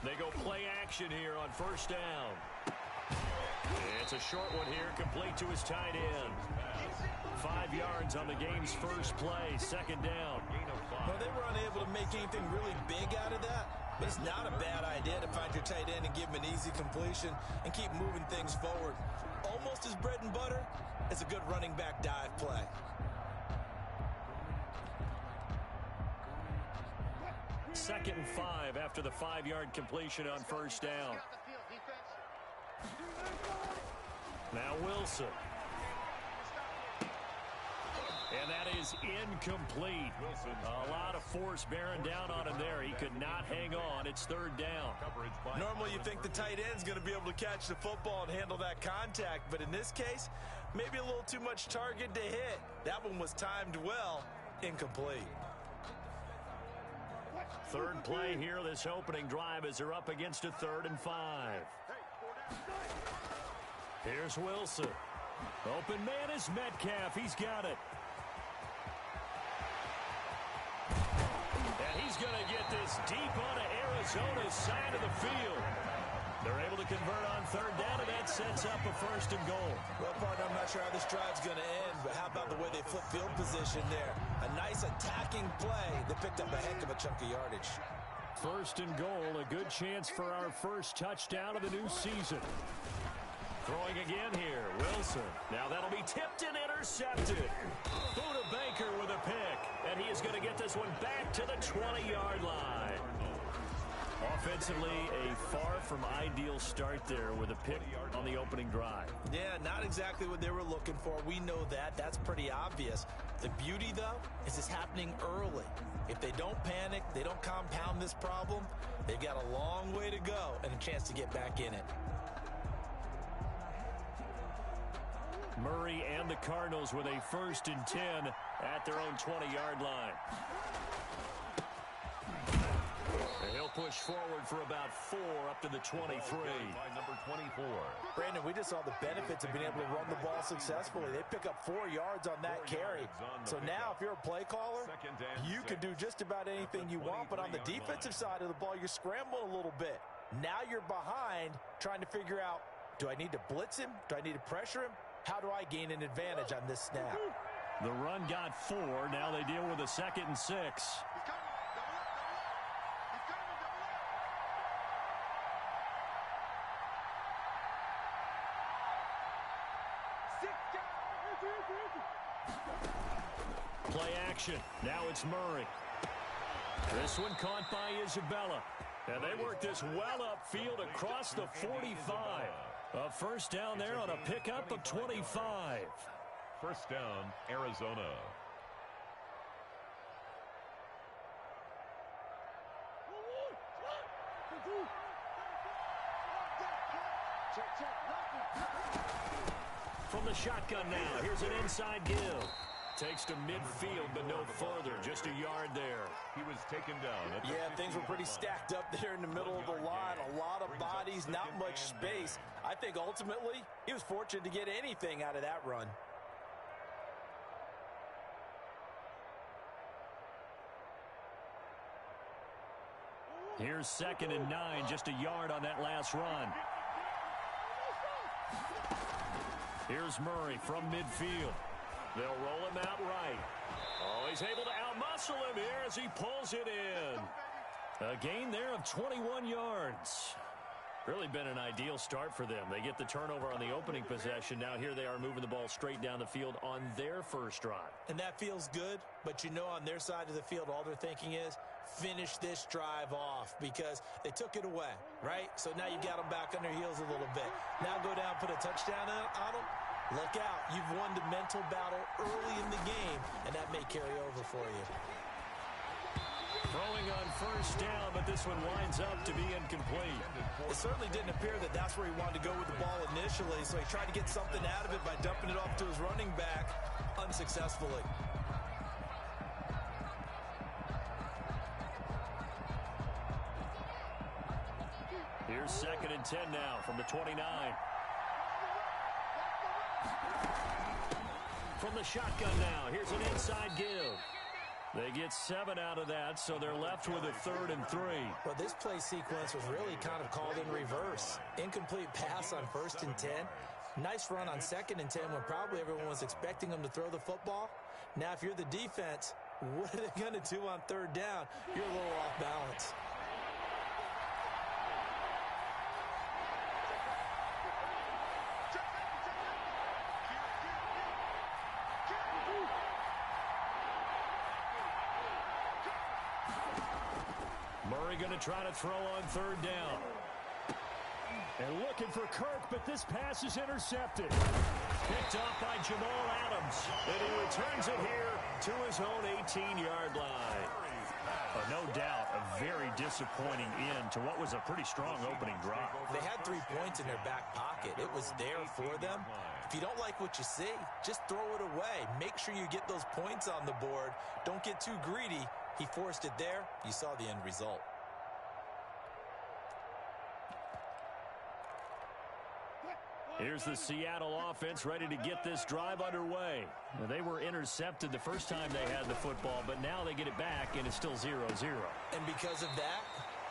They go play action here on first down. It's a short one here, complete to his tight end. 5 yards on the game's first play, second down. Well, they were unable to make anything really big out of that, but it's not a bad idea to find your tight end and give him an easy completion and keep moving things forward. Almost as bread and butter as a good running back dive play. Second and 5 after the 5-yard completion on first down. Now Wilson. And that is incomplete. A lot of force bearing down on him there. He could not hang on. It's third down. Normally you think the tight end's going to be able to catch the football and handle that contact, but in this case, maybe a little too much target to hit. That one was timed well. Incomplete. Third play here, this opening drive, as they're up against a 3rd and 5. Here's Wilson. Open man is Metcalf. He's got it. And he's going to get this deep onto Arizona's side of the field. They're able to convert on third down, and that sets up a 1st and goal. Well, partner, I'm not sure how this drive's going to end, but how about the way they flip field position there? A nice attacking play that picked up a heck of a chunk of yardage. 1st and goal, a good chance for our first touchdown of the new season. Throwing again here, Wilson. Now that'll be tipped and intercepted. Buda Baker with a pick, and he is going to get this one back to the 20-yard line. Offensively, a far from ideal start there with a pick on the opening drive. Yeah, not exactly what they were looking for. We know that. That's pretty obvious. The beauty, though, is it's happening early. If they don't panic, they don't compound this problem, they've got a long way to go and a chance to get back in it. Murray and the Cardinals with a 1st and 10 at their own 20-yard line. And he'll push forward for about 4 up to the 23. By number 24. Brandon, we just saw the benefits of being able to run the ball successfully. They pick up 4 yards on that carry. So now if you're a play caller, you can do just about anything you want. But on the defensive side of the ball, you're scrambling a little bit. Now you're behind trying to figure out, do I need to blitz him? Do I need to pressure him? How do I gain an advantage on this snap? The run got 4. Now they deal with a 2nd and 6. Play action. Now it's Murray. This one caught by Isabella. And they work this well upfield across the 45. A 1st down there on a pickup of 25. 1st down, Arizona. From the shotgun now, here's an inside give. Takes to midfield, but no further. Just a yard there. He was taken down. Yeah, things were pretty stacked up there in the middle of the line. A lot of bodies, not much space. I think ultimately he was fortunate to get anything out of that run. Here's 2nd and 9, just a yard on that last run. Here's Murray from midfield. They'll roll him out right. Oh, he's able to outmuscle him here as he pulls it in. A gain there of 21 yards. Really been an ideal start for them. They get the turnover on the opening possession. Now here they are moving the ball straight down the field on their first drive. And that feels good, but you know on their side of the field, all they're thinking is finish this drive off because they took it away, right? So now you got them back on their heels a little bit. Now go down, put a touchdown on them. Look out. You've won the mental battle early in the game, and that may carry over for you. Throwing on 1st down, but this one winds up to be incomplete. It certainly didn't appear that that's where he wanted to go with the ball initially, so he tried to get something out of it by dumping it off to his running back unsuccessfully. Here's 2nd and 10 now from the 29. From the shotgun now, here's an inside give. They get 7 out of that, so they're left with a 3rd and 3. Well, this play sequence was really kind of called in reverse. Incomplete pass on 1st and 10. Nice run on 2nd and 10 when probably everyone was expecting them to throw the football. Now, if you're the defense, what are they going to do on 3rd down? You're a little off balance. Murray going to try to throw on 3rd down. And looking for Kirk, but this pass is intercepted. Picked up by Jamal Adams. And he returns it here to his own 18-yard line. No doubt, a very disappointing end to what was a pretty strong opening drive. They had 3 points in their back pocket. It was there for them. If you don't like what you see, just throw it away. Make sure you get those points on the board. Don't get too greedy. He forced it there. You saw the end result. Here's the Seattle offense ready to get this drive underway. Now, they were intercepted the first time they had the football, but now they get it back, and it's still 0-0. And because of that,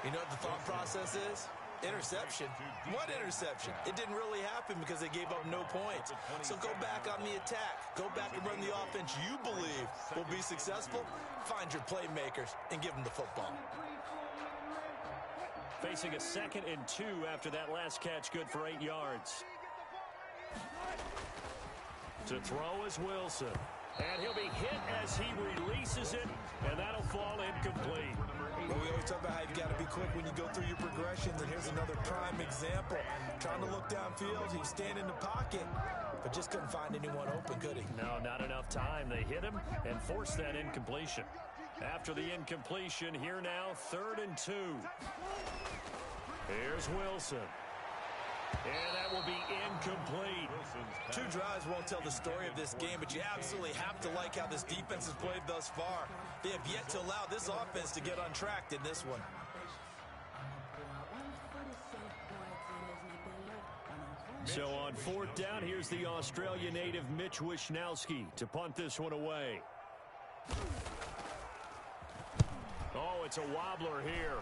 you know what the thought process is? Interception. What interception? It didn't really happen because they gave up no points. So go back on the attack. Go back and run the offense you believe will be successful. Find your playmakers and give them the football. Facing a 2nd and 2 after that last catch, good for 8 yards. To throw is Wilson. And he'll be hit as he releases it, and that'll fall incomplete. Well, we always talk about how you've got to be quick when you go through your progressions, and here's another prime example. Trying to look downfield, he's standing in the pocket, but just couldn't find anyone open, could he? No, not enough time. They hit him and forced that incompletion. After the incompletion, here now, 3rd and 2. Here's Wilson. And that will be incomplete. 2 drives won't tell the story of this game, but you absolutely have to like how this defense has played thus far. They have yet to allow this offense to get untracked in this one. So on 4th down, here's the Australia native Mitch Wishnowsky to punt this one away. Oh, it's a wobbler here.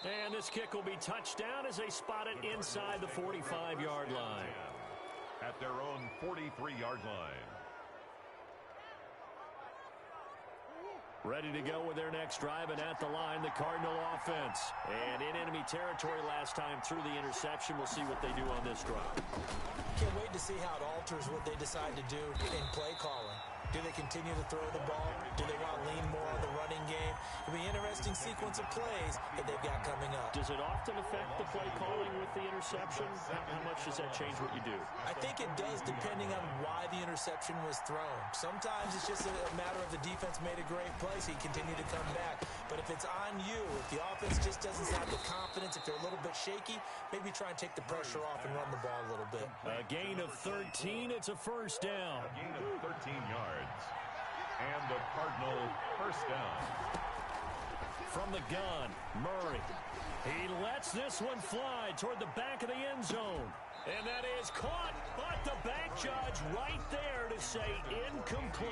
And this kick will be touchdown as they spot it inside the 45-yard line. At their own 43-yard line. Ready to go with their next drive, and at the line, the Cardinal offense. And in enemy territory last time through the interception. We'll see what they do on this drive. Can't wait to see how it alters what they decide to do in play calling. Do they continue to throw the ball? Do they want to lean more on the running game? It'll be an interesting sequence of plays that they've got coming up. Does it often affect the play calling with the interception? How much does that change what you do? I think it does, depending on why the interception was thrown. Sometimes it's just a matter of the defense made a great play, so you continue to come back. But if it's on you, if the offense just doesn't have the confidence, if they're a little bit shaky, maybe try and take the pressure off and run the ball a little bit. A gain of 13. It's a 1st down. A gain of 13 yards. And the Cardinal 1st down. From the gun, Murray. He lets this one fly toward the back of the end zone. And that is caught, but the back judge right there to say incomplete.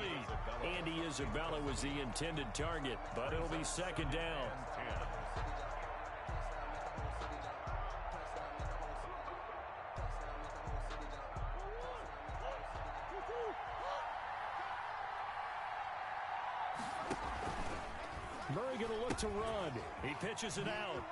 Andy Isabella was the intended target, but it'll be 2nd down. Murray going to look to run. He pitches it out.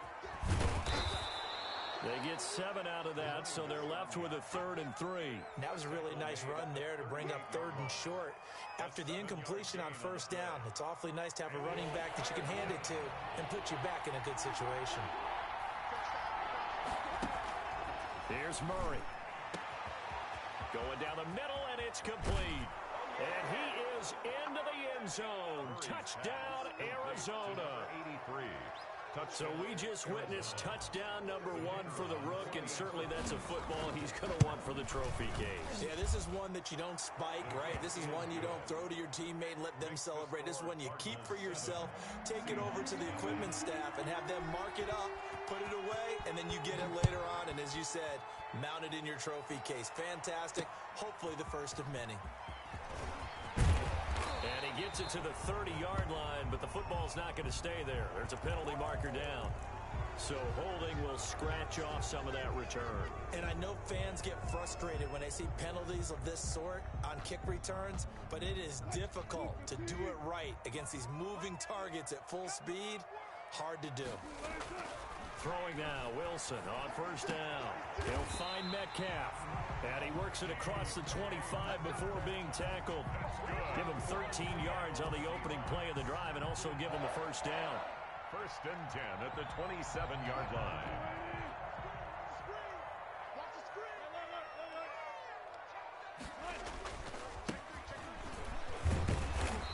They get 7 out of that, so they're left with a 3rd and 3. That was a really nice run there to bring up 3rd and short. After the incompletion on 1st down, it's awfully nice to have a running back that you can hand it to and put you back in a good situation. Here's Murray. Going down the middle, and it's complete. And he is into the end zone. Touchdown, Arizona. 83. So we just witnessed touchdown number 1 for the Rook, and certainly that's a football he's going to want for the trophy case. Yeah, this is one that you don't spike, right? This is one you don't throw to your teammate and let them celebrate. This is one you keep for yourself, take it over to the equipment staff, and have them mark it up, put it away, and then you get it later on, and as you said, mount it in your trophy case. Fantastic. Hopefully the first of many. And he gets it to the 30-yard line, but the football's not going to stay there. There's a penalty marker down. So holding will scratch off some of that return. And I know fans get frustrated when they see penalties of this sort on kick returns, but it is difficult to do it right against these moving targets at full speed. Hard to do. Throwing now, Wilson on first down. He'll find Metcalf. And he works it across the 25 before being tackled. Give him 13 yards on the opening play of the drive and also give him a first down. First and 10 at the 27-yard line.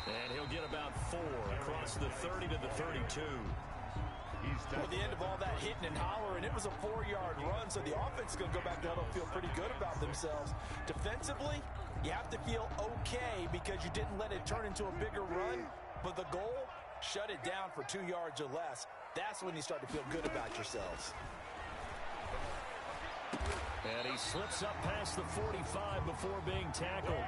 And he'll get about 4 across the 30 to the 32. Well, the end of all that hitting and hollering, it was a 4-yard run, so the offense is going to go back to huddle and feel pretty good about themselves. Defensively, you have to feel okay because you didn't let it turn into a bigger run, but the goal, shut it down for 2 yards or less. That's when you start to feel good about yourselves. And he slips up past the 45 before being tackled.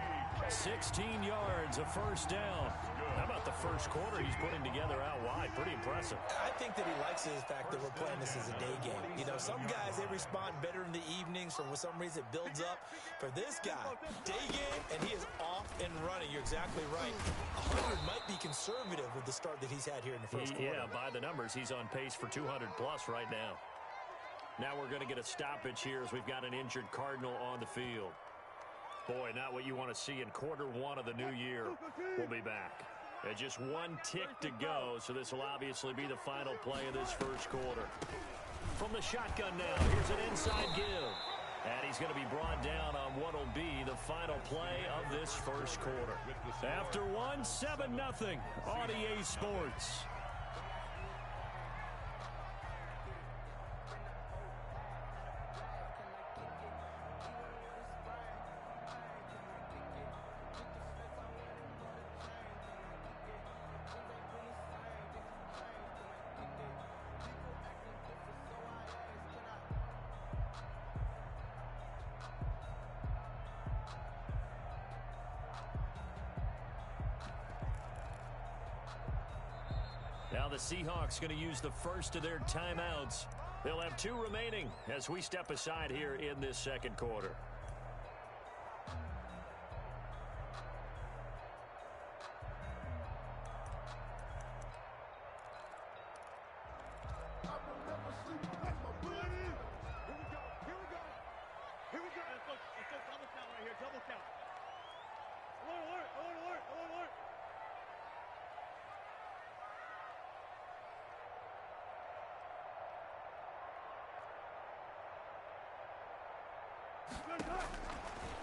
16 yards, a first down. How about the first quarter he's putting together out wide? Pretty impressive. I think that he likes the fact that we're playing this as a day game. You know, some guys, they respond better in the evenings. For some reason, it builds up. For this guy, day game, and he is off and running. You're exactly right. 100 might be conservative with the start that he's had here in the first quarter. Yeah, by the numbers, he's on pace for 200-plus right now. Now we're going to get a stoppage here as we've got an injured Cardinal on the field. Boy, not what you want to see in quarter one of the new year. We'll be back. Just one tick to go, so this will obviously be the final play of this first quarter. From the shotgun now, here's an inside give. And he's going to be brought down on what will be the final play of this first quarter. After one, 7-0 on EA Sports. Now the Seahawks going to use the first of their timeouts. They'll have 2 remaining as we step aside here in this second quarter.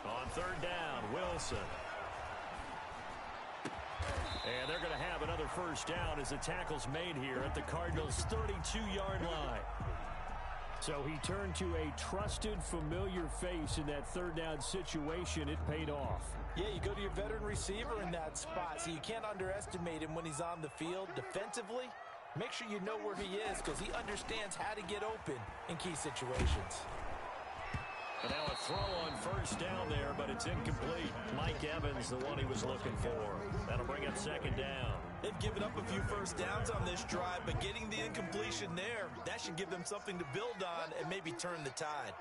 On third down, Wilson. And they're going to have another first down as the tackle's made here at the Cardinals' 32-yard line. So he turned to a trusted, familiar face in that third down situation. It paid off. Yeah, you go to your veteran receiver in that spot, so you can't underestimate him when he's on the field. Defensively, make sure you know where he is because he understands how to get open in key situations. And now a throw on first down there, but it's incomplete. Mike Evans, the one he was looking for. That'll bring up second down. They've given up a few first downs on this drive, but getting the incompletion there, that should give them something to build on and maybe turn the tide.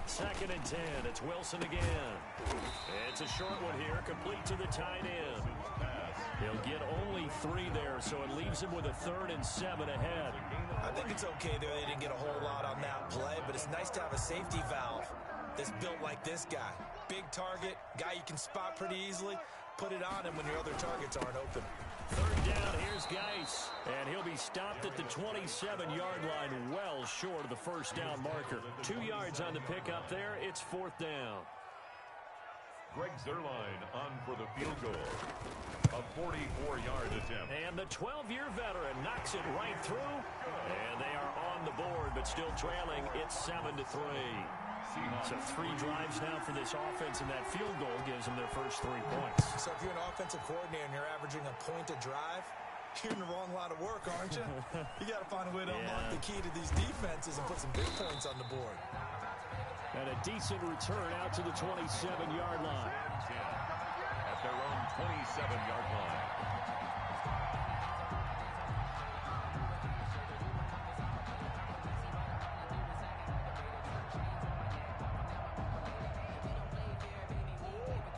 Second and 10. It's Wilson again. It's a short one here, complete to the tight end. He'll get only 3 there, so it leaves him with a 3rd and 7 ahead. I think it's okay there. They didn't get a whole lot on that play, but it's nice to have a safety valve that's built like this guy. Big target, guy you can spot pretty easily. Put it on him when your other targets aren't open. Third down, here's Geis. And he'll be stopped at the 27-yard line, well short of the first down marker. 2 yards on the pickup there. It's 4th down. Greg Zuerlein on for the field goal. A 44-yard attempt. And the 12-year veteran knocks it right through. And they are on the board, but still trailing. It's 7-3. So 3 drives now for this offense, and that field goal gives them their first 3 points. So if you're an offensive coordinator and you're averaging a point a drive, you're in the wrong line of work, aren't you? You got to find a way to unlock the key to these defenses and put some big points on the board. And a decent return out to the 27-yard line. At their own 27-yard line.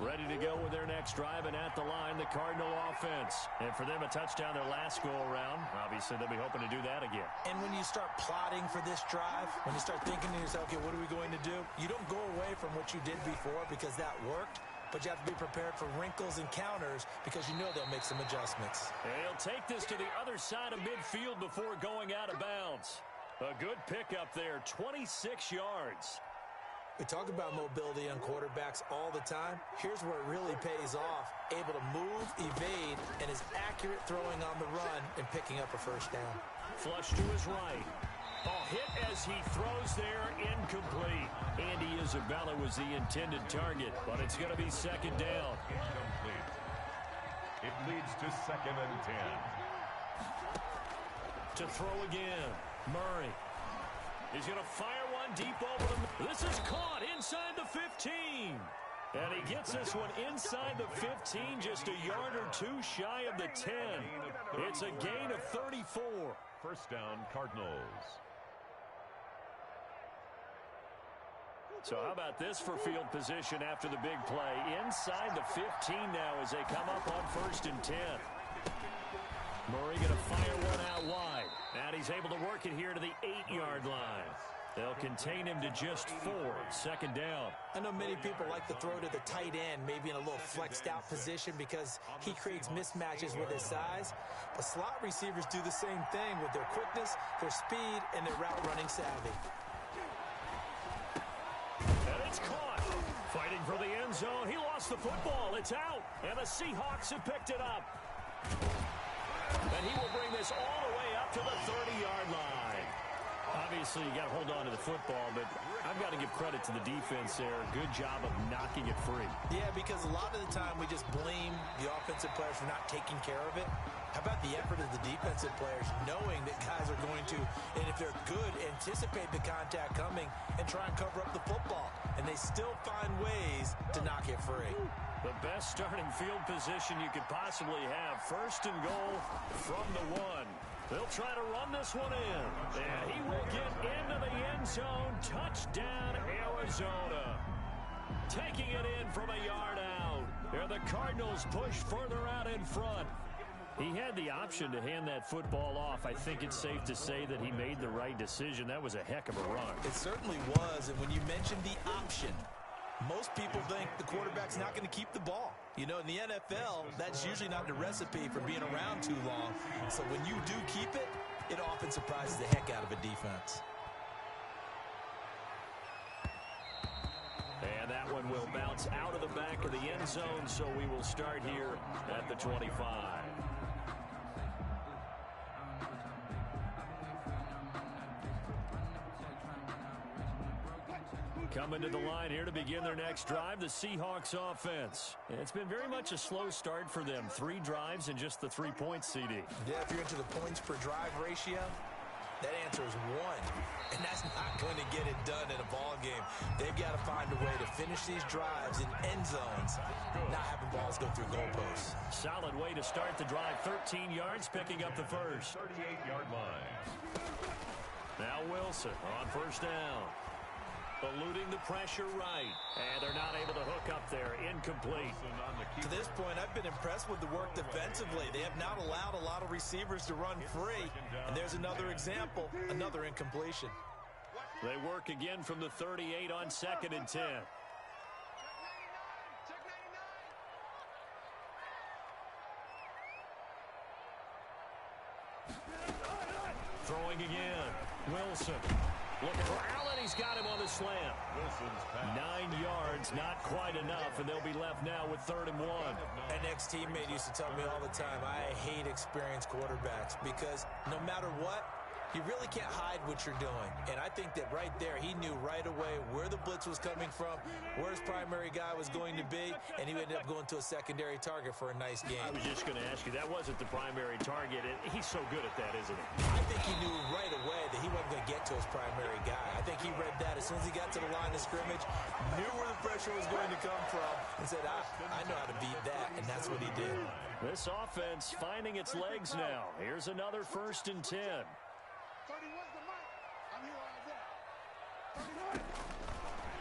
Ready to go with their next drive, and at the line, the Cardinal offense. And for them, a touchdown their last go-around. Obviously, they'll be hoping to do that again. And when you start plotting for this drive, when you start thinking to yourself, okay, what are we going to do? You don't go away from what you did before because that worked, but you have to be prepared for wrinkles and counters because you know they'll make some adjustments. And he'll take this to the other side of midfield before going out of bounds. A good pickup there, 26 yards. We talk about mobility on quarterbacks all the time. Here's where it really pays off. Able to move, evade, and is accurate throwing on the run and picking up a first down. Flush to his right. Hit as he throws there, incomplete. Andy Isabella was the intended target, but it's going to be second down. Incomplete. It leads to 2nd and 10. To throw again, Murray. He's going to fire one deep over the... This is caught inside the 15. And he gets this one inside the 15, just a yard or two shy of the 10. It's a gain of 34. First down, Cardinals. So how about this for field position after the big play? Inside the 15 now as they come up on 1st and 10. Murray going to fire one out wide. And he's able to work it here to the 8-yard line. They'll contain him to just 4. Second down. I know many people like to throw to the tight end, maybe in a little flexed out position because he creates mismatches with his size. But slot receivers do the same thing with their quickness, their speed, and their route running savvy. And it's caught. Fighting for the end zone. He lost the football. It's out. And the Seahawks have picked it up. And he will bring this all the way up to the 30-yard line. Obviously, you got to hold on to the football, but I've got to give credit to the defense there. Good job of knocking it free. Yeah, because a lot of the time we just blame the offensive players for not taking care of it. How about the effort of the defensive players knowing that guys are going to, and if they're good, anticipate the contact coming and try and cover up the football. And they still find ways to knock it free. The best starting field position you could possibly have. 1st and goal from the 1. They'll try to run this one in. And he will get into the end zone. Touchdown, Arizona. Taking it in from a yard out. And the Cardinals push further out in front. He had the option to hand that football off. I think it's safe to say that he made the right decision. That was a heck of a run. It certainly was. And when you mentioned the option, most people think the quarterback's not going to keep the ball. You know, in the NFL, that's usually not the recipe for being around too long. So when you do keep it, it often surprises the heck out of a defense. And that one will bounce out of the back of the end zone, so we will start here at the 25. Coming to the line here to begin their next drive, the Seahawks offense. It's been very much a slow start for them. 3 drives and just the 3 points, CD. Yeah, if you're into the points per drive ratio, that answer is 1. And that's not going to get it done in a ball game. They've got to find a way to finish these drives in end zones, not having balls go through goalposts. Solid way to start the drive. 13 yards, picking up the first. 38-yard line. Now Wilson on 1st down. Eluding the pressure right. And they're not able to hook up there. Incomplete. To this point, I've been impressed with the work defensively. They have not allowed a lot of receivers to run free. And there's another example, another incompletion. They work again from the 38 on 2nd and 10. Throwing again. Wilson. Looking for Allen. He's got him on the slant. 9 yards, not quite enough, and they'll be left now with 3rd and 1. An ex-teammate used to tell me all the time, I hate experienced quarterbacks because no matter what, you really can't hide what you're doing. And I think that right there, he knew right away where the blitz was coming from, where his primary guy was going to be, and he ended up going to a secondary target for a nice game. I was just going to ask you, that wasn't the primary target. He's so good at that, isn't he? I think he knew right away that he wasn't going to get to his primary guy. I think he read that as soon as he got to the line of scrimmage, knew where the pressure was going to come from, and said, I know how to beat that, and that's what he did. This offense finding its legs now. Here's another 1st and 10.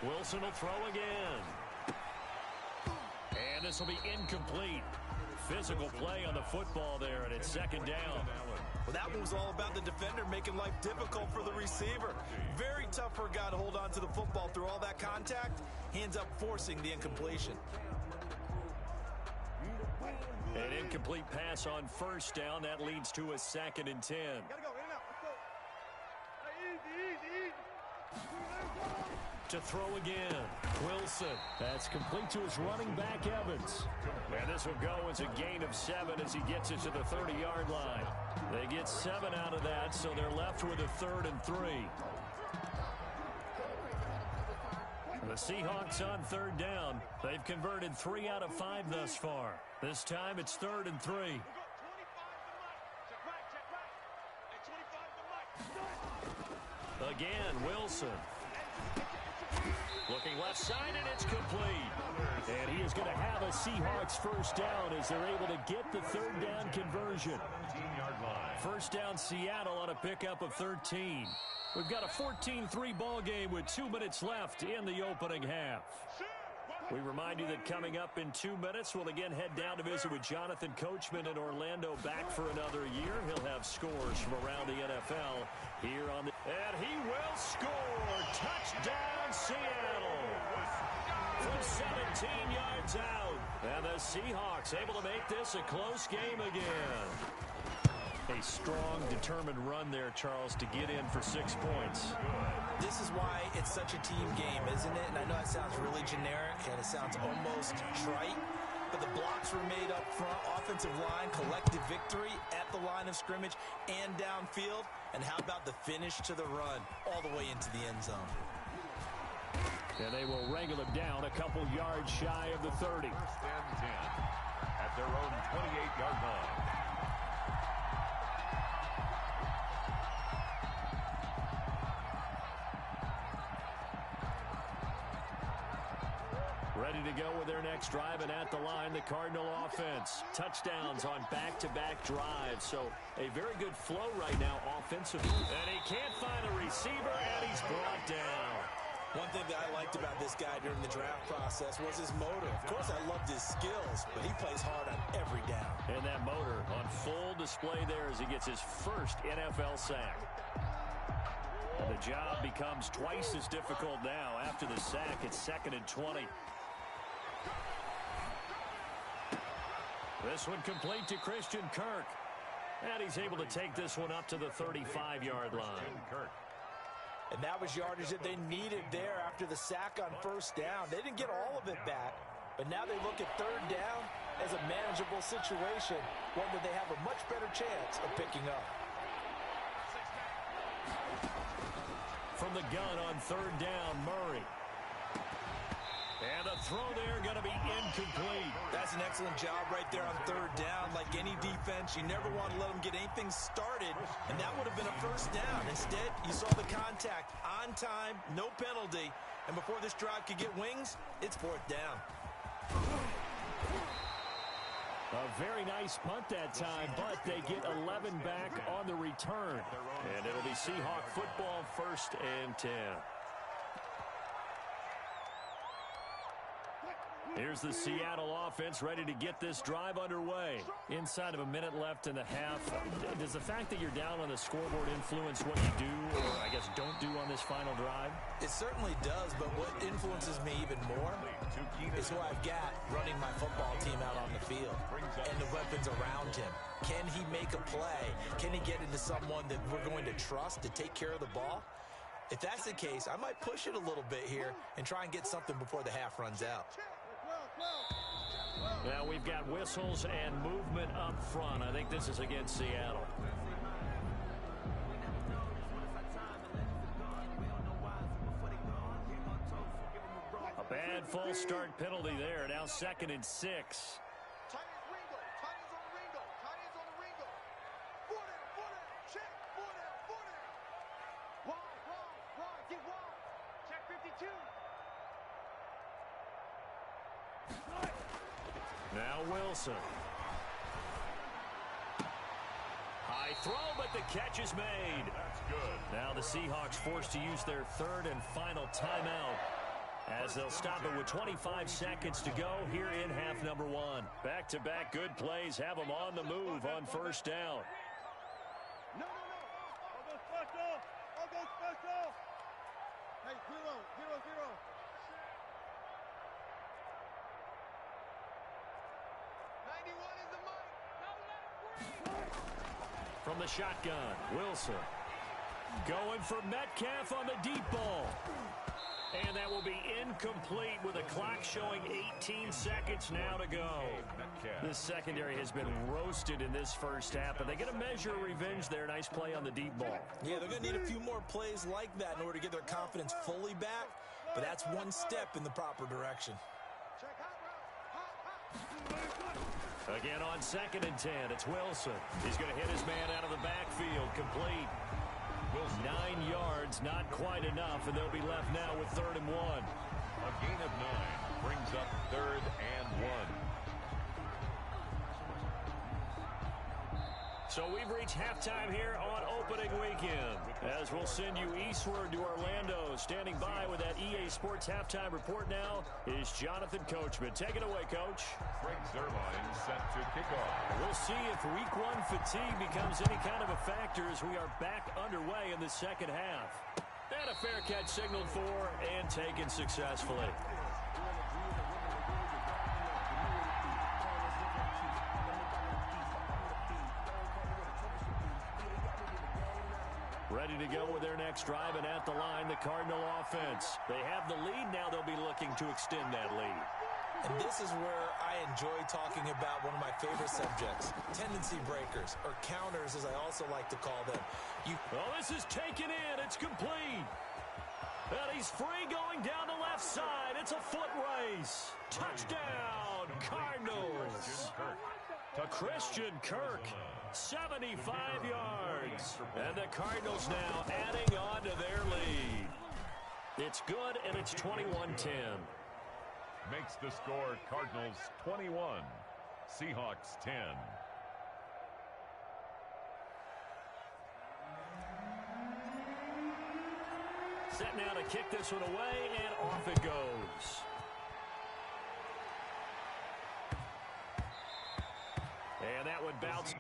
Wilson will throw again. And this will be incomplete. Physical play on the football there, and it's 2nd down. Well, that one was all about the defender making life difficult for the receiver. Very tough for a guy to hold on to the football through all that contact. He ends up forcing the incompletion. An incomplete pass on 1st down. That leads to a 2nd and 10. To throw again, Wilson. That's complete to his running back, Evans. And this will go as a gain of 7 as he gets it to the 30-yard line. They get 7 out of that, so they're left with a 3rd and 3. The Seahawks on 3rd down. They've converted 3 out of 5 thus far. This time it's 3rd and 3. Again, Wilson. Looking left side, and it's complete. And he is going to have a Seahawks 1st down as they're able to get the 3rd down conversion. 1st down Seattle on a pickup of 13. We've got a 14-3 ball game with 2 minutes left in the opening half. We remind you that coming up in 2 minutes, we'll again head down to visit with Jonathan Coachman in Orlando, back for another year. He'll have scores from around the NFL here on the... And he will score! Touchdown, Seattle! From 17 yards out. And the Seahawks able to make this a close game again. A strong, determined run there, Charles, to get in for 6 points. This is why it's such a team game, isn't it? And I know that sounds really generic, and it sounds almost trite, but the blocks were made up front, offensive line, collective victory at the line of scrimmage and downfield. And how about the finish to the run all the way into the end zone? And they will wrangle him down a couple yards shy of the 30. 1st and 10 at their own 28-yard line. Ready to go with their next drive, and at the line, the Cardinal offense. Touchdowns on back-to-back drives, so a very good flow right now offensively. And he can't find a receiver, and he's brought down. One thing that I liked about this guy during the draft process was his motor. Of course, I loved his skills, but he plays hard on every down. And that motor on full display there as he gets his first NFL sack. And the job becomes twice as difficult now after the sack. It's 2nd and 20. This one complete to Christian Kirk. And he's able to take this one up to the 35-yard line. And that was yardage that they needed there after the sack on 1st down. They didn't get all of it back, but now they look at 3rd down as a manageable situation, one that they have a much better chance of picking up. From the gun on 3rd down, Murray. And a throw there going to be incomplete. That's an excellent job right there on 3rd down. Like any defense, you never want to let them get anything started, and that would have been a 1st down. Instead, you saw the contact on time, no penalty, and before this drive could get wings, it's 4th down. A very nice punt that time, but they get 11 back on the return. And it'll be Seahawk football, 1st and 10. Here's the Seattle offense ready to get this drive underway. Inside of a minute left in the half. Does the fact that you're down on the scoreboard influence what you do, or I guess don't do on this final drive? It certainly does, but what influences me even more is who I've got running my football team out on the field and the weapons around him. Can he make a play? Can he get into someone that we're going to trust to take care of the ball? If that's the case, I might push it a little bit here and try and get something before the half runs out. Now we've got whistles and movement up front. I think this is against Seattle. good false start penalty there. Now 2nd and 6. Now Wilson. High throw, but the catch is made. That's good. Now the Seahawks forced to use their 3rd and final timeout as they'll stop it with 25 seconds to go here in half number 1. Back-to-back good plays have them on the move on 1st down. No. I'll go special. Hey, 0. From the shotgun, Wilson. Going for Metcalf on the deep ball. And that will be incomplete with a clock showing 18 seconds now to go. This secondary has been roasted in this first half, but they get a measure of revenge there. Nice play on the deep ball. Yeah, they're going to need a few more plays like that in order to get their confidence fully back, but that's one step in the proper direction. Again on 2nd and 10, it's Wilson. He's going to hit his man out of the backfield, complete. 9 yards, not quite enough, and they'll be left now with 3rd and 1. A gain of 9 brings up 3rd and 1. So we've reached halftime here on opening weekend. As we'll send you eastward to Orlando. Standing by with that EA Sports halftime report now is Jonathan Coachman. Take it away, Coach. Greg Zerline set to kick off. We'll see if week 1 fatigue becomes any kind of a factor as we are back underway in the second half. And a fair catch signaled for and taken successfully. Ready to go with their next drive, and at the line, the Cardinal offense. They have the lead. Now they'll be looking to extend that lead. And this is where I enjoy talking about one of my favorite subjects, tendency breakers, or counters as I also like to call them. This is taken in. It's complete. And he's free going down the left side. It's a foot race. Touchdown, Cardinals. Christian Kirk, 75 yards. And the Cardinals now adding on to their lead. It's good, and it's 21-10. Makes the score Cardinals 21, Seahawks 10. Set now to kick this one away, and off it goes. And that would bounce.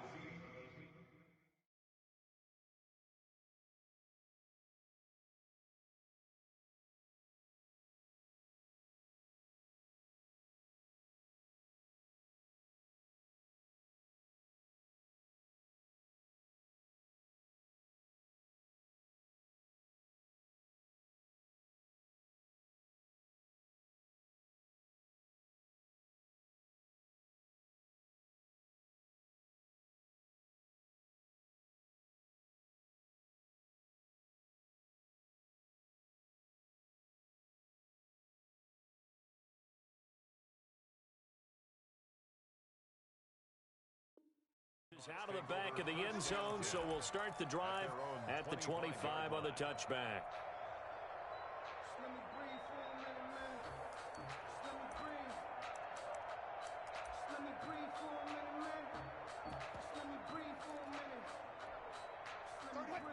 Out of the back of the end zone, so we'll start the drive at the 25 on the touchback.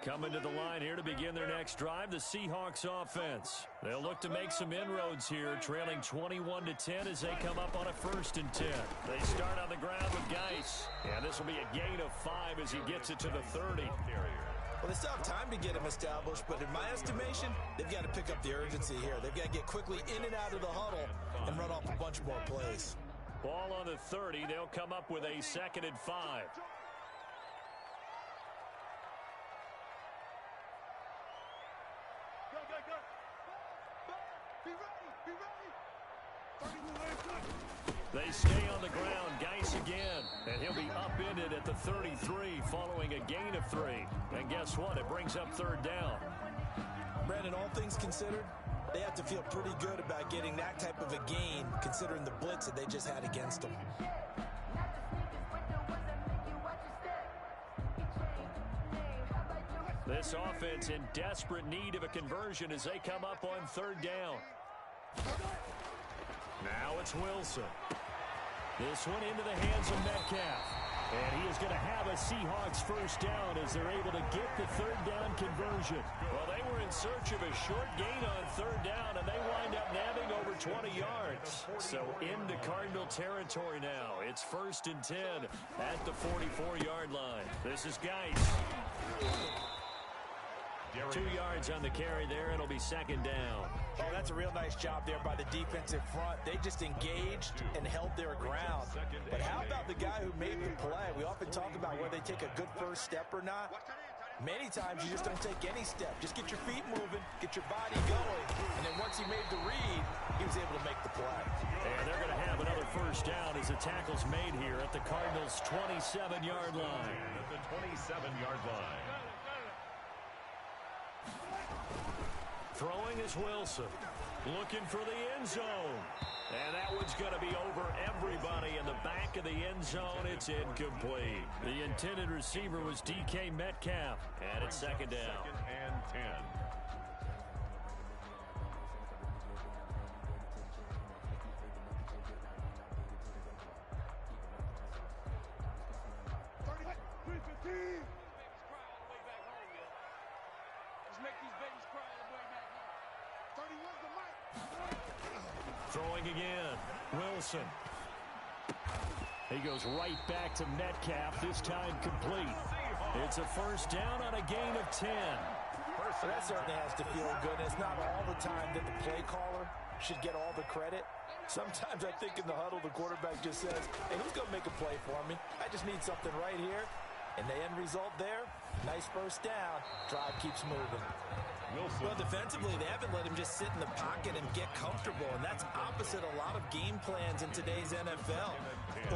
Coming to the line here to begin their next drive, the Seahawks offense. They'll look to make some inroads here, trailing 21-10 as they come up on a 1st and 10. They start on the ground with Geis, and this will be a gain of 5 as he gets it to the 30. Well, they still have time to get him established, but in my estimation, they've got to pick up the urgency here. They've got to get quickly in and out of the huddle and run off a bunch more plays. Ball on the 30. They'll come up with a 2nd and 5. They stay on the ground. Geis again. And he'll be upended at the 33 following a gain of 3. And guess what? It brings up 3rd down. Brandon, all things considered, They have to feel pretty good about getting that type of a gain, considering the blitz that they just had against them. This offense in desperate need of a conversion as they come up on third down. Now it's Wilson. This one into the hands of Metcalf. And he is going to have a Seahawks first down as they're able to get the third down conversion. Well, they were in search of a short gain on third down, and they wind up nabbing over 20 yards. So into Cardinal territory now. It's 1st and 10 at the 44-yard line. This is Geis. 2 yards on the carry there. It'll be 2nd down. Oh, that's a real nice job there by the defensive front. They just engaged and held their ground. But how about the guy who made the play? We often talk about whether they take a good first step or not. Many times you just don't take any step. Just get your feet moving, get your body going. And then once he made the read, he was able to make the play. And they're going to have another first down as the tackle's made here at the Cardinals' 27-yard line. At the 27-yard line. Throwing is Wilson. Looking for the end zone. And that one's going to be over everybody in the back of the end zone. It's incomplete. The intended receiver was DK Metcalf. And it's 2nd down. 2nd and 10. Throwing again. Wilson. He goes right back to Metcalf, this time complete. It's a first down on a gain of 10. So that certainly has to feel good. It's not all the time that the play caller should get all the credit. Sometimes I think in the huddle, the quarterback just says, hey, who's going to make a play for me? I just need something right here. And the end result there, nice first down. Drive keeps moving. Wilson. Well, defensively, they haven't let him just sit in the pocket and get comfortable, and that's opposite a lot of game plans in today's NFL.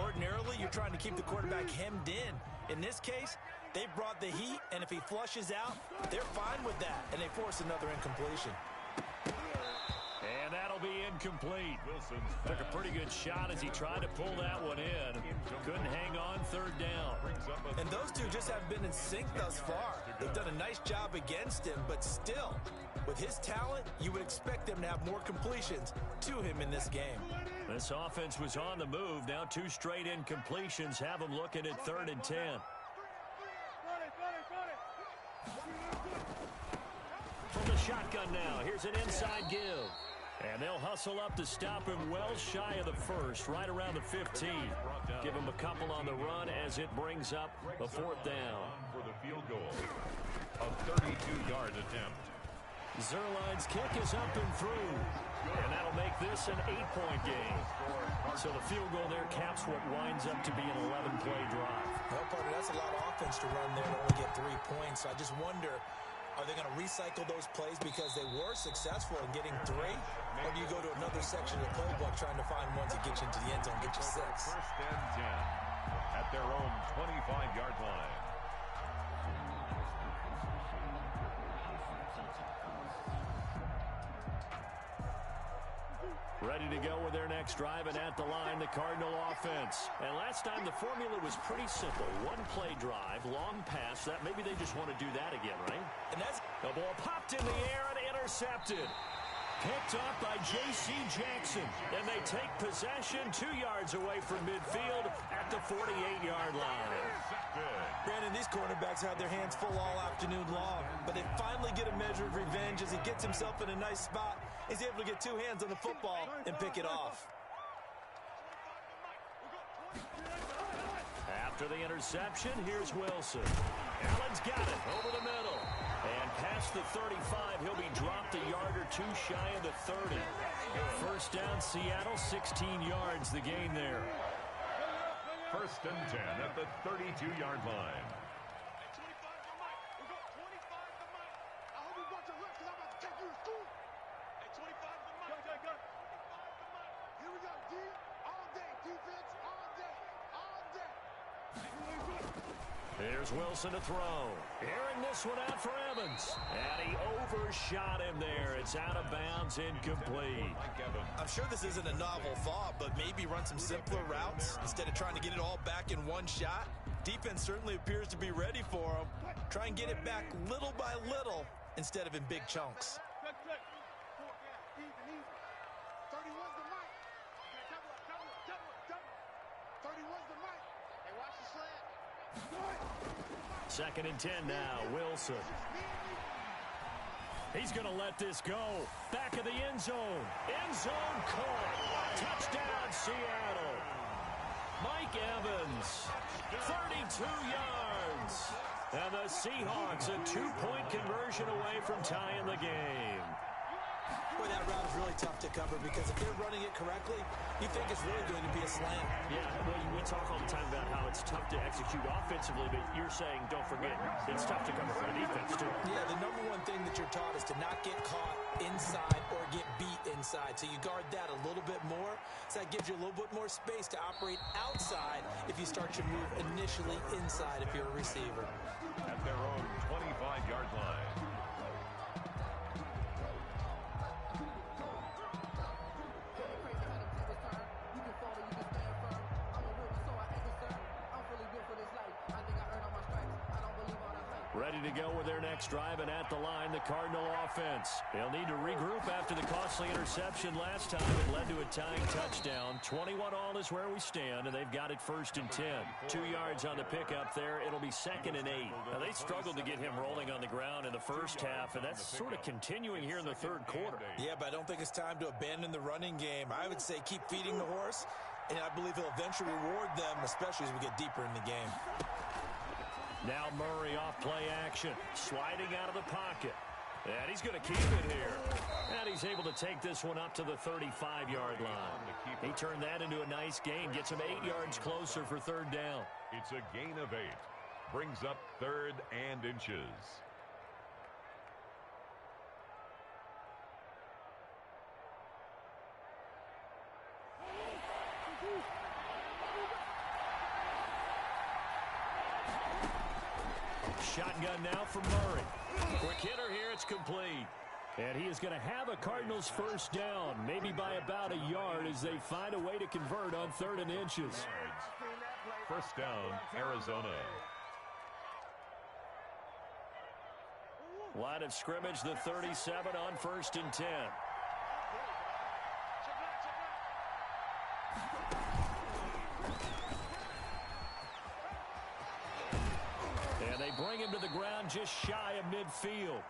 Ordinarily, you're trying to keep the quarterback hemmed in. In this case, they brought the heat, and if he flushes out, they're fine with that, and they force another incompletion. And that'll be incomplete. Took a pretty good shot as he tried to pull that one in. Couldn't hang on third down. And those two just haven't been in sync thus far. They've done a nice job against him, but still, with his talent, you would expect them to have more completions to him in this game. This offense was on the move. Now 2 straight incompletions have them looking at 3rd and 10. From the shotgun now, here's an inside give. And they'll hustle up to stop him well shy of the first, right around the 15. Give him a couple on the run as it brings up the 4th down. For the field goal. A 32-yard attempt. Zerline's kick is up and through. And that'll make this an 8-point game. So the field goal there caps what winds up to be an 11-play drive. Well, partner, that's a lot of offense to run there to only get 3 points. So I just wonder, are they going to recycle those plays because they were successful in getting 3? Or do you go to another section of the playbook trying to find ones that get you into the end zone, get you 6? 1st and 10 at their own 25-yard line. Ready to go with their next drive, and at the line, the Cardinal offense. And last time, the formula was pretty simple. 1-play drive, long pass. That maybe they just want to do that again, right? And that's the ball popped in the air and intercepted. Picked up by J.C. Jackson. And they take possession 2 yards away from midfield at the 48-yard line. Brandon, these quarterbacks had their hands full all afternoon long, but they finally get a measure of revenge as he gets himself in a nice spot. He's able to get 2 hands on the football and pick it off. After the interception, here's Wilson. Allen's got it over the middle. And past the 35, he'll be dropped a yard or 2 shy of the 30. First down, Seattle, 16 yards, the gain there. 1st and 10 at the 32-yard line. Here's Wilson to throw. Airing this one out for Evans. And he overshot him there. It's out of bounds, incomplete. I'm sure this isn't a novel thought, but maybe run some simpler routes instead of trying to get it all back in one shot. Defense certainly appears to be ready for him. Try and get it back little by little instead of in big chunks. Second and 10 now, Wilson. He's going to let this go. Back of the end zone. End zone caught. Touchdown, Seattle. Mike Evans, 32 yards. And the Seahawks a 2-point conversion away from tying the game. Boy, that route is really tough to cover because if they're running it correctly, you think it's really going to be a slam. Yeah, well, we talk all the time about how it's tough to execute offensively, but you're saying, don't forget, it's tough to cover for the defense, too. Yeah, the number one thing that you're taught is to not get caught inside or get beat inside. So you guard that a little bit more. So that gives you a little bit more space to operate outside if you start your move initially inside if you're a receiver. At their own 25-yard line. Ready to go with their next drive, and at the line, the Cardinal offense. They'll need to regroup after the costly interception last time. It led to a tying touchdown. 21-all is where we stand, and they've got it 1st and 10. 2 yards on the pickup there. It'll be 2nd and 8. Now, they struggled to get him rolling on the ground in the first half, and that's sort of continuing here in the third quarter. Yeah, but I don't think it's time to abandon the running game. I would say keep feeding the horse, and I believe he'll eventually reward them, especially as we get deeper in the game. Now Murray off play action, sliding out of the pocket. And he's going to keep it here. And he's able to take this one up to the 35-yard line. He turned that into a nice gain, gets him 8 yards closer for 3rd down. It's a gain of 8. Brings up 3rd and inches. Shotgun now from Murray. Quick hitter here, it's complete. And he is going to have a Cardinals 1st down, maybe by about a yard as they find a way to convert on 3rd and inches. 1st down, Arizona. Line of scrimmage, the 37 on 1st and 10. And they bring him to the ground just shy of midfield.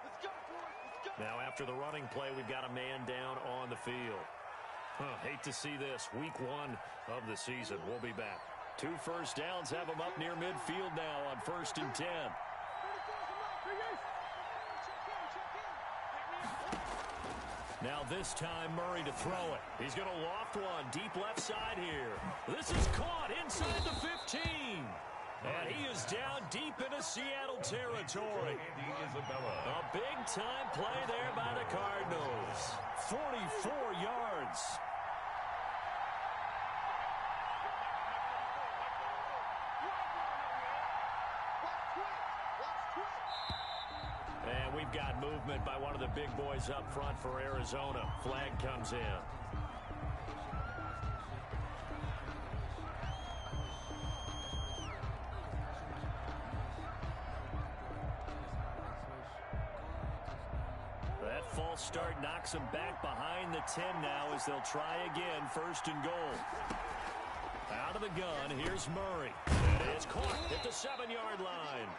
Now after the running play, we've got a man down on the field. Hate to see this. Week 1 of the season. We'll be back. 2 first downs have him up near midfield now on 1st and 10. Now this time Murray to throw it. He's going to loft one deep left side here. This is caught inside the 15. And he is down deep into Seattle territory. A big-time play there by the Cardinals. 44 yards. And we've got movement by one of the big boys up front for Arizona. Flag comes in. That false start knocks them back behind the 10 now as they'll try again. 1st and goal. Out of the gun, here's Murray. And it's caught at the 7-yard line.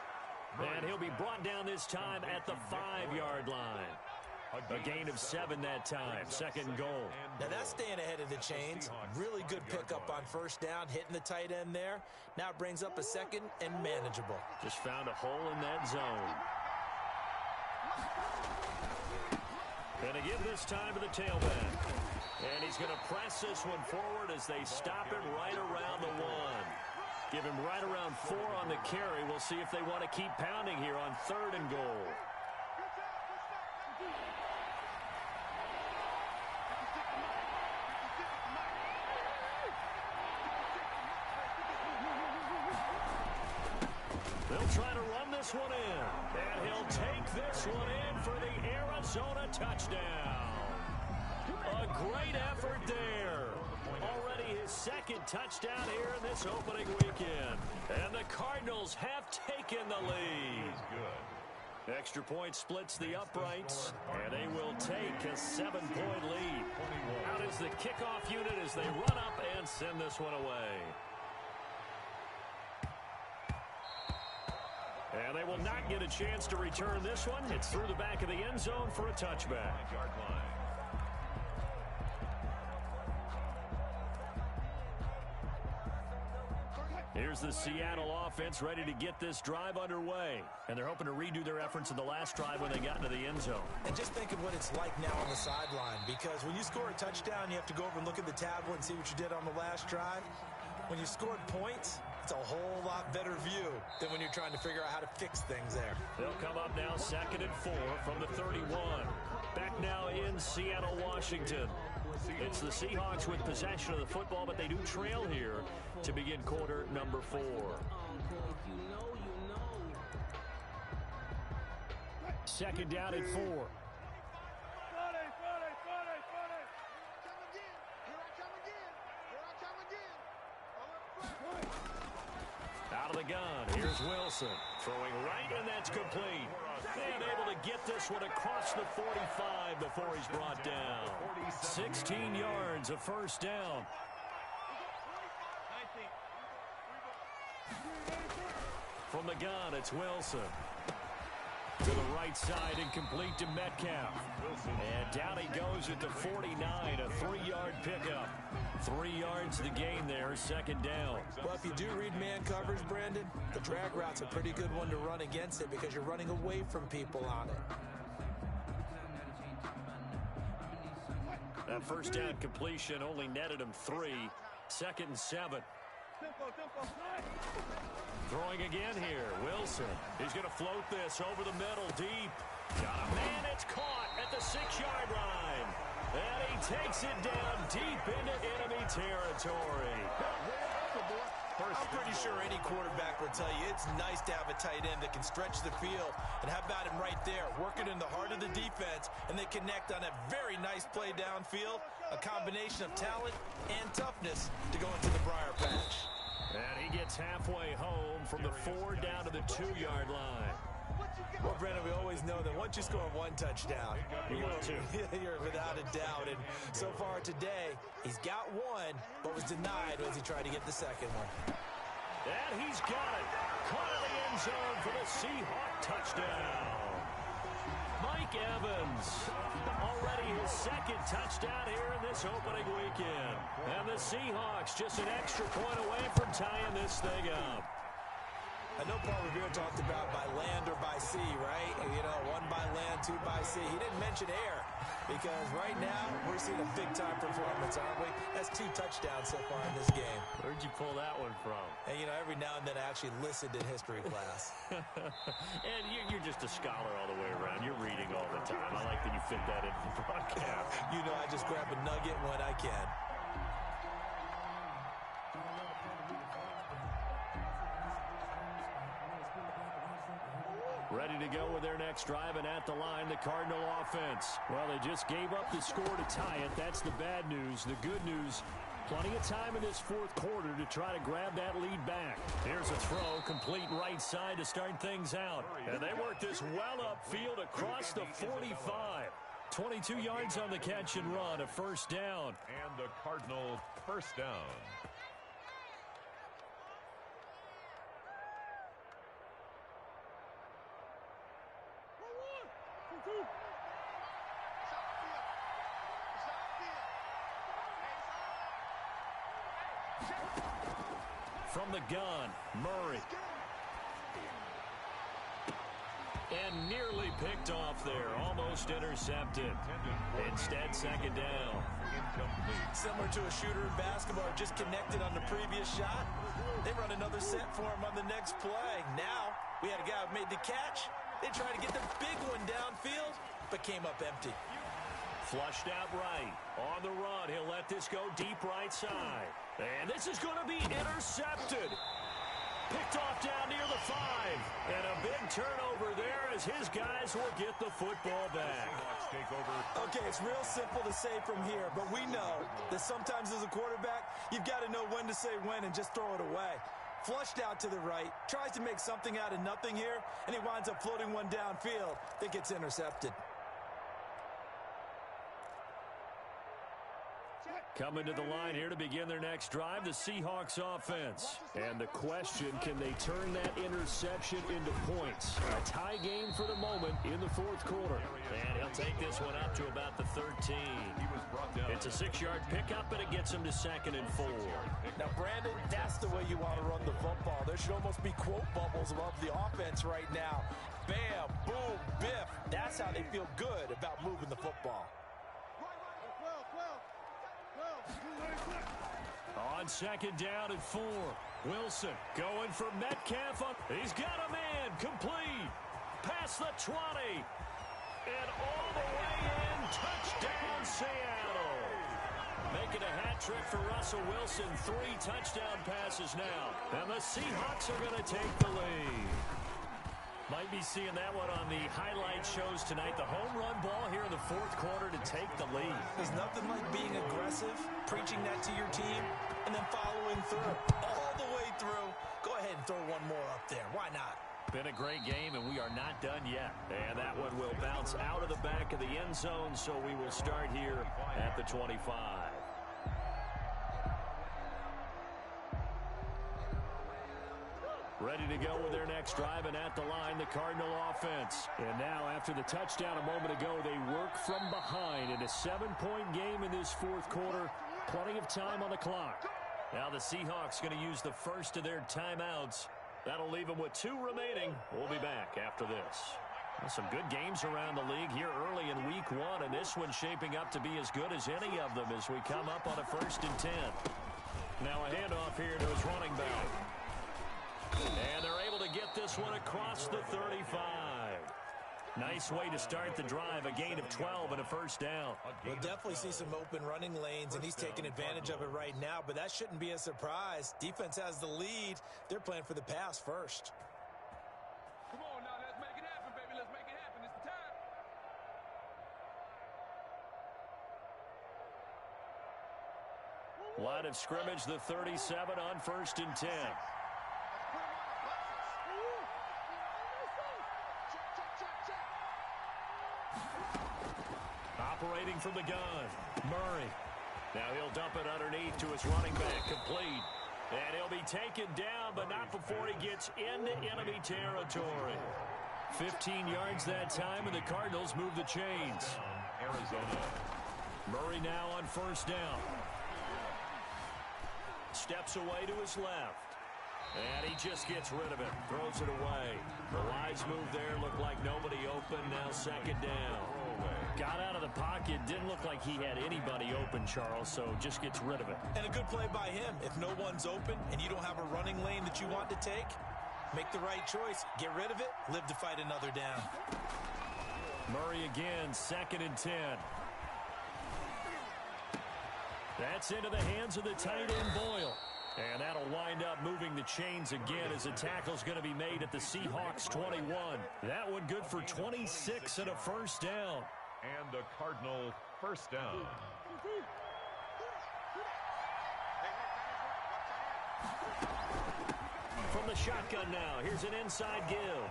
And he'll be brought down this time at the 5-yard line. A gain of 7 that time. 2nd and goal. Now that's staying ahead of the chains. Really good pickup on 1st down, hitting the tight end there. Now it brings up a 2nd and manageable. Just found a hole in that zone. And again this time to the tailback. And he's going to press this one forward as they stop it right around the 1. Give him right around 4 on the carry. We'll see if they want to keep pounding here on 3rd and goal. They'll try to run this one in. And he'll take this one in for the Arizona touchdown. A great effort there. Already his second touchdown here in this opening weekend. And the Cardinals have taken the lead. Extra point splits the uprights, and they will take a 7-point lead. Out is the kickoff unit as they run up and send this one away. And they will not get a chance to return this one. It's through the back of the end zone for a touchback. Here's the Seattle offense ready to get this drive underway. And they're hoping to redo their efforts in the last drive when they got into the end zone. And just think of what it's like now on the sideline, because when you score a touchdown, you have to go over and look at the tablet and see what you did on the last drive. When you scored points, it's a whole lot better view than when you're trying to figure out how to fix things there. They'll come up now 2nd and 4 from the 31. Back now in Seattle, Washington. It's the Seahawks with possession of the football, but they do trail here to begin quarter number 4. Second down at 4. Out of the gun, here's Wilson. Throwing right, and that's complete. And able to get this one across the 45 before he's brought down. 16 yards, a first down. From the gun, it's Wilson. To the right side and complete to Metcalf. And down he goes at the 49, a 3-yard pickup. 3 yards the gain there, second down. Well, if you do read man coverage, Brandon, the drag route's a pretty good one to run against it because you're running away from people on it. That first down completion only netted him 3. 2nd and 7. Throwing again here, Wilson. He's going to float this over the middle, deep. Got a man, it's caught at the 6-yard line. And he takes it down deep into enemy territory. I'm pretty sure any quarterback will tell you it's nice to have a tight end that can stretch the field. And how about him right there, working in the heart of the defense, and they connect on a very nice play downfield, a combination of talent and toughness to go into the briar patch. And he gets halfway home from the 4 down to the 2-yard line. Well, Brandon, we always know that once you score one touchdown, you're without a doubt. And so far today, he's got one, but was denied as he tried to get the second one. And he's got it. Caught in the end zone for the Seahawk touchdown. Mike Evans, already his second touchdown here in this opening weekend. And the Seahawks just an extra point away from tying this thing up. I know Paul Revere talked about by land or by sea, right? You know, 1 by land, 2 by sea. He didn't mention air because right now we're seeing a big-time performance, aren't we? That's 2 touchdowns so far in this game. Where'd you pull that one from? And, you know, every now and then I actually listened in history class. And you're just a scholar all the way around. You're reading all the time. I like that you fit that into the broadcast. You know, I just grab a nugget when I can. Ready to go with their next drive, and at the line, the Cardinal offense. Well, they just gave up the score to tie it. That's the bad news. The good news, plenty of time in this 4th quarter to try to grab that lead back. Here's a throw, complete right side to start things out. And they work this well upfield across the 45. 22 yards on the catch and run, a first down. And the Cardinal first down. From the gun, Murray. And nearly picked off there, almost intercepted. Instead, second down. Similar to a shooter in basketball, just connected on the previous shot. They run another set for him on the next play. Now, we had a guy who made the catch. They tried to get the big one downfield, but came up empty. Flushed out right. On the run, he'll let this go deep right side. And this is going to be intercepted. Picked off down near the 5. And a big turnover there as his guys will get the football back. Okay, it's real simple to say from here, but we know that sometimes as a quarterback, you've got to know when to say when and just throw it away. Flushed out to the right, tries to make something out of nothing here, and he winds up floating one downfield that gets intercepted. Coming to the line here to begin their next drive, the Seahawks offense. And the question, can they turn that interception into points? A tie game for the moment in the fourth quarter. And he'll take this one up to about the 13. It's a 6-yard pickup, and it gets him to 2nd and 4. Now, Brandon, that's the way you want to run the football. There should almost be quote bubbles above the offense right now. Bam, boom, biff. That's how they feel good about moving the football. On 2nd down and 4. Wilson going for Metcalf. He's got a man. Complete. Past the 20. And all the way in. Touchdown, Seattle. Making a hat trick for Russell Wilson. 3 touchdown passes now. And the Seahawks are going to take the lead. Might be seeing that one on the highlight shows tonight. The home run ball here in the fourth quarter to take the lead. There's nothing like being aggressive, preaching that to your team, and then following through. All the way through. Go ahead and throw one more up there. Why not? Been a great game, and we are not done yet. And that one will bounce out of the back of the end zone, so we will start here at the 25. Ready to go with their next drive, and at the line, the Cardinal offense. And now, after the touchdown a moment ago, they work from behind in a 7-point game in this fourth quarter. Plenty of time on the clock. Now the Seahawks going to use the first of their timeouts. That'll leave them with 2 remaining. We'll be back after this. Well, some good games around the league here early in week 1, and this one's shaping up to be as good as any of them as we come up on a 1st and 10. Now a handoff here to his running back. And they're able to get this one across the 35. Nice way to start the drive. A gain of 12 and a 1st down. We'll definitely see some open running lanes, and he's taking advantage of it right now, but that shouldn't be a surprise. Defense has the lead. They're playing for the pass first. Come on now, let's make it happen, baby. Let's make it happen. It's the time. Line of scrimmage, the 37 on 1st and 10. Operating from the gun, Murray. Now he'll dump it underneath to his running back, complete. And he'll be taken down, but not before he gets into enemy territory. 15 yards that time, and the Cardinals move the chains. Arizona. Murray now on 1st down. Steps away to his left. And he just gets rid of it. Throws it away. The wise move there. Looked like nobody open. Now 2nd down. Got out of the pocket. Didn't look like he had anybody open, Charles, so just gets rid of it. And a good play by him. If no one's open and you don't have a running lane that you want to take, make the right choice. Get rid of it. Live to fight another down. Murray again, 2nd and 10. That's into the hands of the tight end, Boyle. And that'll wind up moving the chains again as a tackle's going to be made at the Seahawks 21. That one good for 26 and a 1st down. And a Cardinal 1st down. From the shotgun now, here's an inside give.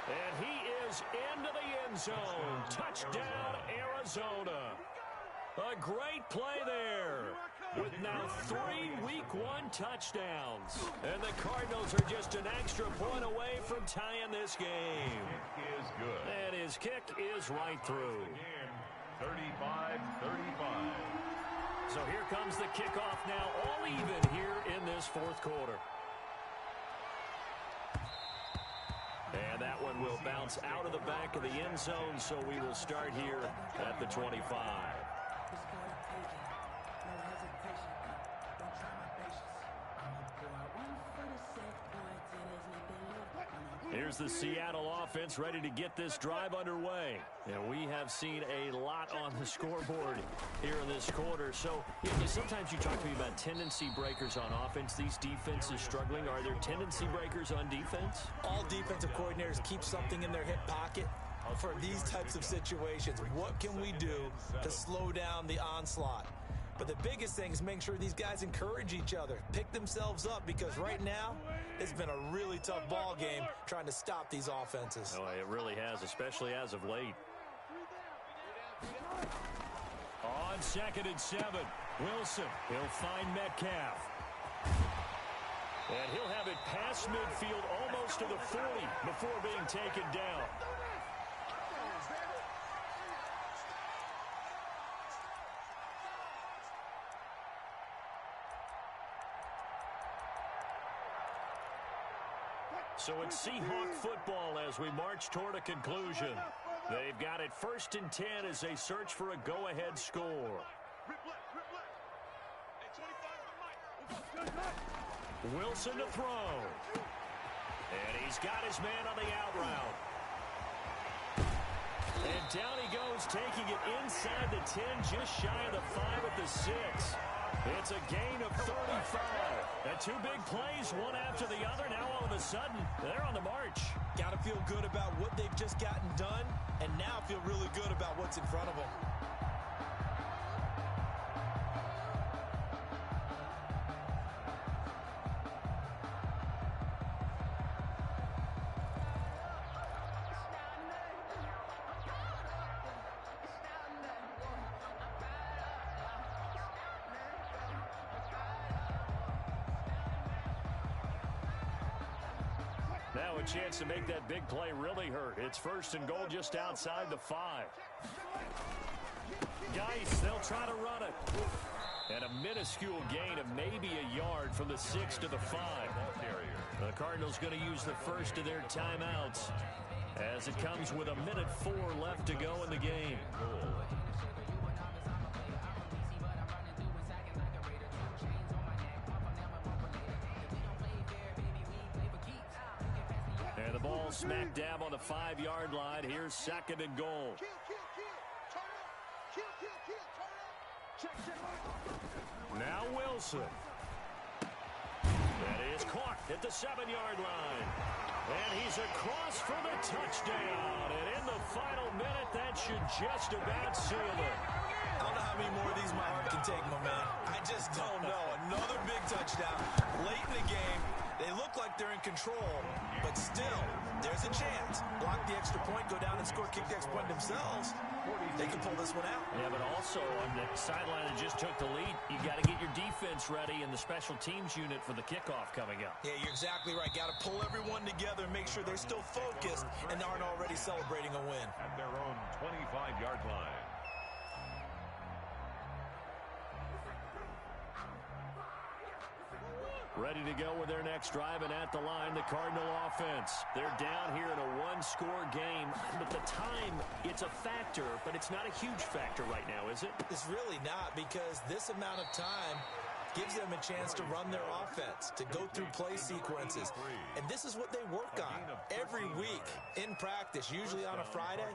And he is into the end zone. Touchdown, Arizona. A great play there. With now 3 Week 1 touchdowns. And the Cardinals are just an extra point away from tying this game. Kick is good. And his kick is right through. Again, 35-35. So here comes the kickoff now, all even here in this fourth quarter. And that one will bounce out of the back of the end zone, so we will start here at the 25. Here's the Seattle offense ready to get this drive underway. And we have seen a lot on the scoreboard here in this quarter. So sometimes you talk to me about tendency breakers on offense. These defenses struggling. Are there tendency breakers on defense? All defensive coordinators keep something in their hip pocket for these types of situations. What can we do to slow down the onslaught? But the biggest thing is making sure these guys encourage each other, pick themselves up, because right now it's been a really tough ball game trying to stop these offenses. Oh, it really has, especially as of late. On 2nd and 7, Wilson. He'll find Metcalf. And he'll have it past midfield almost to the 40 before being taken down. So it's Seahawk football as we march toward a conclusion. They've got it 1st and 10 as they search for a go-ahead score. Wilson to throw. And he's got his man on the out route. And down he goes, taking it inside the 10, just shy of the 5 at the 6. It's a gain of 35. And 2 big plays, one after the other. Now all of a sudden, they're on the march. Got to feel good about what they've just gotten done, and now feel really good about what's in front of them. Now a chance to make that big play really hurt. It's 1st and goal just outside the 5. Geis, they'll try to run it. And a minuscule gain of maybe a yard from the 6 to the 5. The Cardinals going to use the first of their timeouts as it comes with 1:04 left to go in the game. And the ball smack dab on the 5-yard line. Here's 2nd and goal. Now Wilson. That is caught at the 7-yard line. And he's across for the touchdown. And in the final minute, that should just about seal it. I don't know how many more of these my heart can take, my man. I just don't know. Another big touchdown late in the game. They look like they're in control, but still, there's a chance. Block the extra point, go down and score, kick the extra point themselves. They can pull this one out. Yeah, but also on the sideline that just took the lead, you got to get your defense ready and the special teams unit for the kickoff coming up. Yeah, you're exactly right. Got to pull everyone together and make sure they're still focused and aren't already celebrating a win. At their own 25-yard line. Ready to go with their next drive, and at the line, the Cardinal offense. They're down here in a one-score game, but the time, it's a factor, but it's not a huge factor right now, is it? It's really not, because this amount of time gives them a chance to run their offense, to go through play sequences. And this is what they work on every week in practice, usually on a Friday.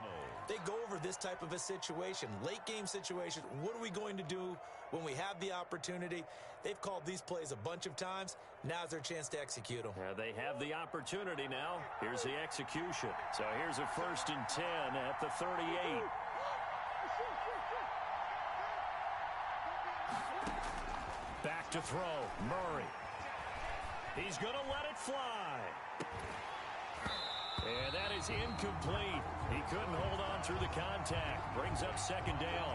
They go over this type of a situation, late game situation. What are we going to do when we have the opportunity? They've called these plays a bunch of times. Now's their chance to execute them. They have the opportunity now. Here's the execution. So here's a 1st and 10 at the 38. Back to throw, Murray. He's going to let it fly. And that is incomplete. He couldn't hold on through the contact. Brings up 2nd down.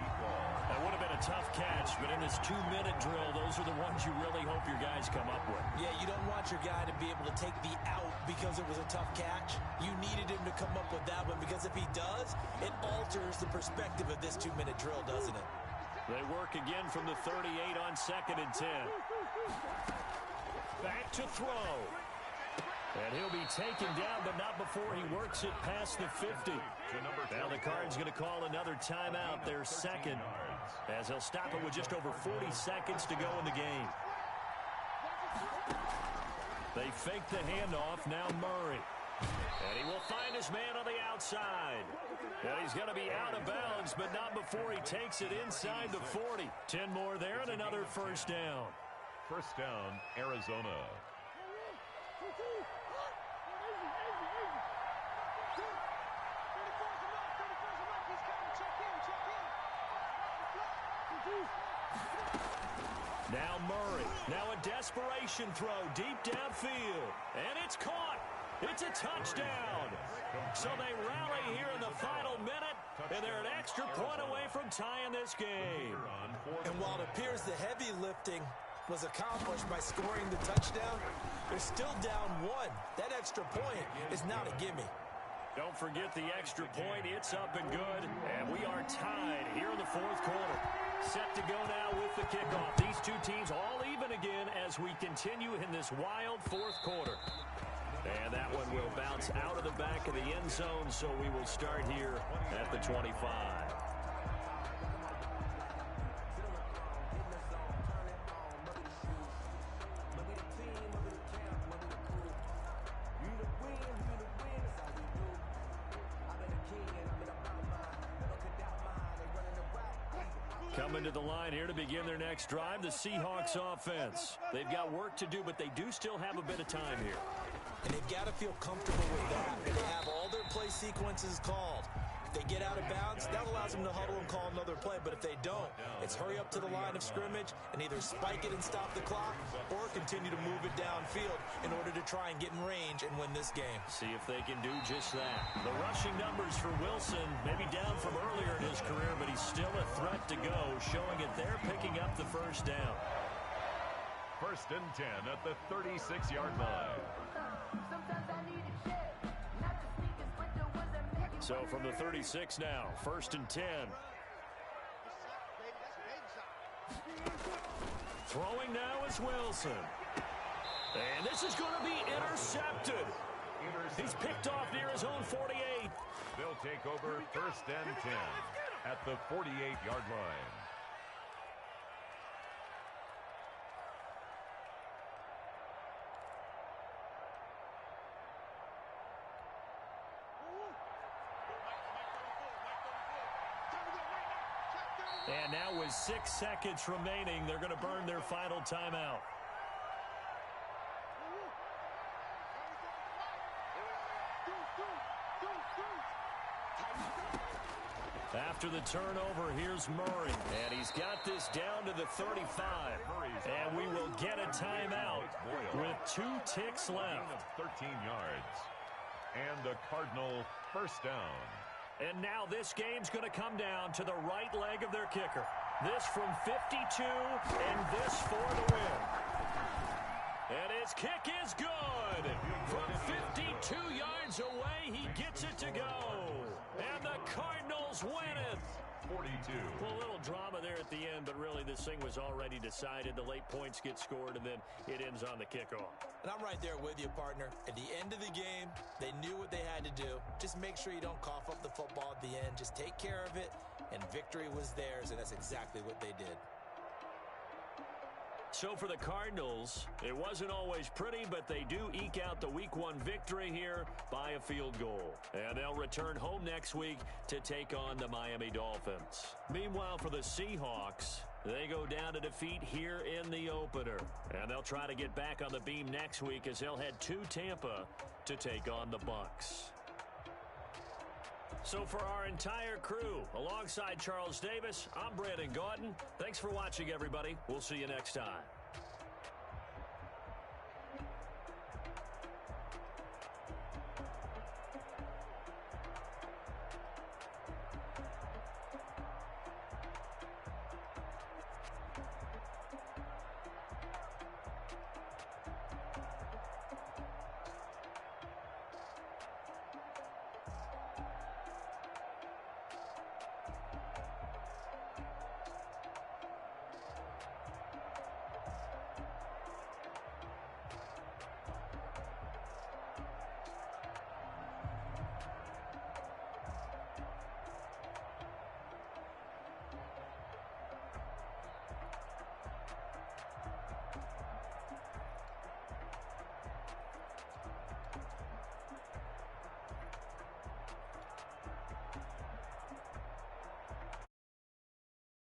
That would have been a tough catch, but in this 2-minute drill, those are the ones you really hope your guys come up with. Yeah, you don't want your guy to be able to take the out because it was a tough catch. You needed him to come up with that one, because if he does, it alters the perspective of this 2-minute drill, doesn't it? They work again from the 38 on 2nd and 10. Back to throw. And he'll be taken down, but not before he works it past the 50. Now the Cards going to call another timeout, their 2nd, as they'll stop it with just over 40 seconds to go in the game. They fake the handoff, now Murray. And he will find his man on the outside. And he's going to be out of bounds, but not before he takes it inside the 40. 10 more there and another first down. First down, Arizona. Now Murray. Now a desperation throw deep downfield. And it's caught. It's a touchdown. So they rally here in the final minute, and they're an extra point away from tying this game. And while it appears the heavy lifting was accomplished by scoring the touchdown, they're still down one. That extra point is not a gimme. Don't forget the extra point. It's up and good. And we are tied here in the fourth quarter. Set to go now with the kickoff. These two teams all even again as we continue in this wild fourth quarter. And that one will bounce out of the back of the end zone, so we will start here at the 25. Coming to the line here to begin their next drive, the Seahawks offense. They've got work to do, but they do still have a bit of time here. And they've got to feel comfortable with that. They have all their play sequences called. If they get out of bounds, that allows them to huddle and call another play. But if they don't, it's hurry up to the line of scrimmage and either spike it and stop the clock or continue to move it downfield in order to try and get in range and win this game. See if they can do just that. The rushing numbers for Wilson, maybe down from earlier in his career, but he's still a threat to go, showing it they're picking up the first down. First and 10 at the 36-yard line. So from the 36 now, first and 10. Throwing now is Wilson. And this is going to be intercepted. He's picked off near his own 48. They'll take over first and 10 at the 48-yard line. And now with 6 seconds remaining, they're going to burn their final timeout. After the turnover, here's Murray. And he's got this down to the 35. And we will get a timeout with 2 ticks left. 13 yards. And a Cardinal first down. And now this game's going to come down to the right leg of their kicker. This from 52, and this for the win. And his kick is good. From 52 yards away, he gets it to go. And the Cardinals win it. 42. Well, a little drama there at the end, but really this thing was already decided. The late points get scored, and then it ends on the kickoff. And I'm right there with you, partner. At the end of the game, they knew what they had to do. Just make sure you don't cough up the football at the end. Just take care of it, and victory was theirs, and that's exactly what they did. So for the Cardinals, it wasn't always pretty, but they do eke out the Week 1 victory here by a field goal. And they'll return home next week to take on the Miami Dolphins. Meanwhile, for the Seahawks, they go down to defeat here in the opener. And they'll try to get back on the beam next week as they'll head to Tampa to take on the Bucs. So for our entire crew, alongside Charles Davis, I'm Brandon Gaudin. Thanks for watching, everybody. We'll see you next time.